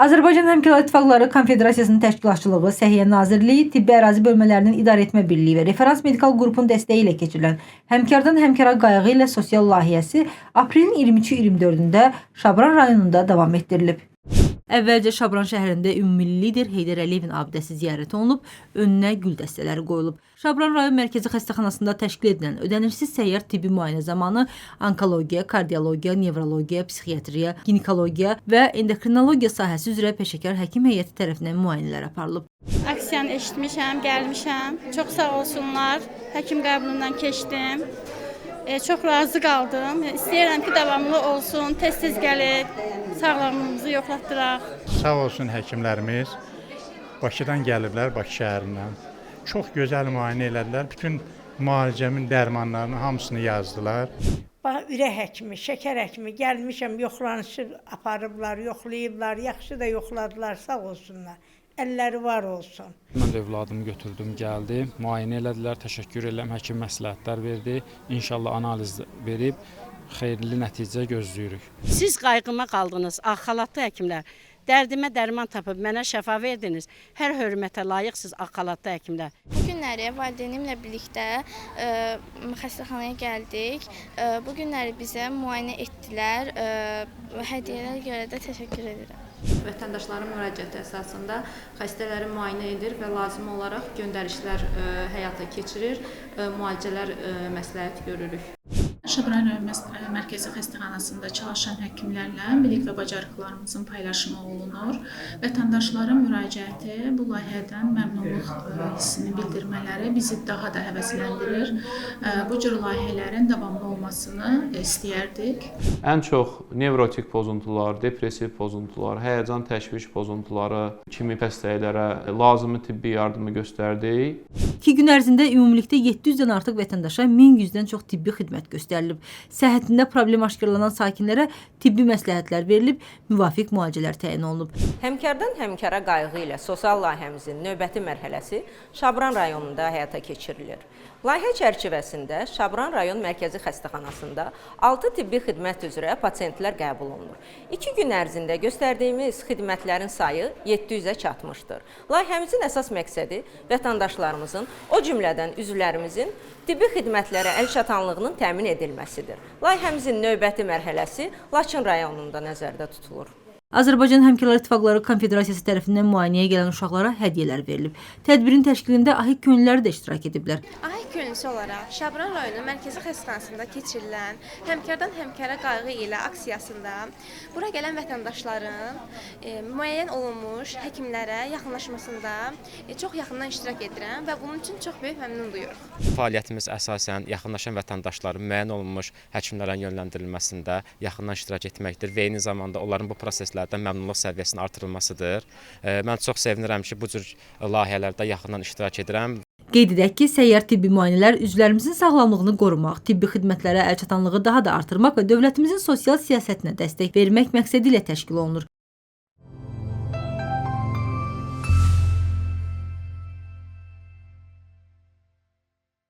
Azərbaycan Həmkarlar İttifaqları Konfederasiyasının təşkilatçılığı, Səhiyyə Nazirliyi, Tibbi Ərazi Bölmələrinin İdarəetmə Birliyi və Referans Medikal Qrupun dəstəyi ilə keçirilən Həmkardan Həmkara qayğı ilə sosial layihəsi aprelin 23-24-də Şabran rayonunda davam etdirilib. Əvvəlcə Şabran şəhərində ümumilli lider Heydər Əliyevin abidəsi ziyarət olunub, önünə gül dəstələri qoyulub. Şabran rayon mərkəzi xəstəxanasında təşkil edilən ödənişsiz səyyar tibbi müayinə zamanı onkologiya, kardiologiya, nevrologiya, psixiatriya, ginekologiya və endokrinologiya sahəsi üzrə peşəkar həkim heyəti tərəfindən müayinələr aparılıb. Aksiyanı eşitmişəm, gəlmişəm. Çox sağ olsunlar. Həkim qəbulundan keçdim. Çox razı qaldım. İstəyirəm ki, davamlı olsun, tez-tez gəlib, sağlamlığımızı yoxlatdıraq. Sağ olsun həkimlərimiz Bakıdan gəliblər, Bakı şəhərindən. Çox gözəl müayinə elədilər. Bütün müalicəmin dərmanlarını hamısını yazdılar. Ürək həkimi, şəkər həkimi gəlmişəm, yoxlanışı aparıblar, yoxlayıblar, yaxşı da yoxladılar, sağ olsunlar. Əlləri var olsun. Mən də övladımı götürdüm, gəldi, müayinə elədilər, təşəkkür edirəm, həkim məsləhətlər verdi. İnşallah analiz verib xeyirli nəticə gözləyirik. Siz qayğıma qaldınız, ağ xalatlı həkimlər. Dərdimə dərman tapıb mənə şəfa verdiniz. Hər hörmətə layiqsiniz ağ xalatlı həkimlər. Bu günləri valideynimlə birlikdə xəstəxanaya gəldik. Bu günləri bizə müayinə etdilər. Hədiyyələrə görə də təşəkkür edirəm. Vətəndaşların müraciəti əsasında xəstələri müayinə edir və lazım olaraq göndərişlər həyata keçirir, müalicələr məsləhət görürük. Şabran rayon mərkəzi xəstəxanasında çalışan həkimlərlə bilik və bacarıqlarımızın paylaşımı olunur. Vətəndaşların müraciəti, bu layihədən məmnunluq hissini bildirmələri bizi daha da həvəsləndirir. Bu cür layihələrin davamlı olmasını istəyərdik. Ən çox nevrotik pozuntular, depressiv pozuntular, həyəcan təşviş pozuntuları kimi xəstələrə lazımi tibbi yardımı göstərdik. 2 gün ərzində ümumilikdə 700-dən artıq vətəndaşa 1100-dən çox tibbi xidmət göstərilib. Səhhətində problem aşkarlanan sakinlərə tibbi məsləhətlər verilib, müvafiq müalicələr təyin olunub. Həmkardan həmkara qayğı ilə sosial layihəmizin növbəti mərhələsi Şabran rayonunda həyata keçirilir. Layihə çərçivəsində Şabran rayon mərkəzi xəstəxanasında 6 tibbi xidmət üzrə pasientlər qəbul olunur. 2 gün ərzində göstərdiyimiz xidmətlərin sayı 700-ə çatmışdır. Layihəmizin əsas məqsədi vətəndaşlarımızın, o cümlədən üzvlərimizin tibbi xidmətlərə əlçatanlığının təmin edilməsidir. Layihəmizin növbəti mərhələsi Laçın rayonunda nəzərdə tutulur. Azərbaycan Həmkarlar İttifaqları Konfederasiyası tərəfindən müayinəyə gələn uşaqlara hədiyyələr verilib. Tədbirin təşkilində ahik könüllüləri də iştirak ediblər. Ahik könüllüsü olaraq Şabran rayonu mərkəzi xəstəxanasında keçirilən Həmkardan Həmkara qayğı ilə aksiyasında bura gələn vətəndaşların müəyyən olunmuş həkimlərə yaxınlaşmasında çox yaxından iştirak edirəm və bunun üçün çox böyük məmnun duyuruq. Fəaliyyətimiz əsasən yaxınlaşan vətəndaşların müəyyən olunmuş həkimlərə yönləndirilməsində yaxından iştirak etməkdir və eyni zamanda onların bu proseslərdən məmnunluq səviyyəsinin artırılmasıdır. Mən çox sevinirəm ki, bu cür layihələrdə yaxından iştirak edirəm. Qeyd edək ki, səyyar tibbi müayinələr üzvlərimizin sağlamlığını qorumaq, tibbi xidmətlərə əlçatanlığı daha da artırmaq və dövlətimizin sosial siyasətinə dəstək vermək məqsədi ilə təşkil olunur.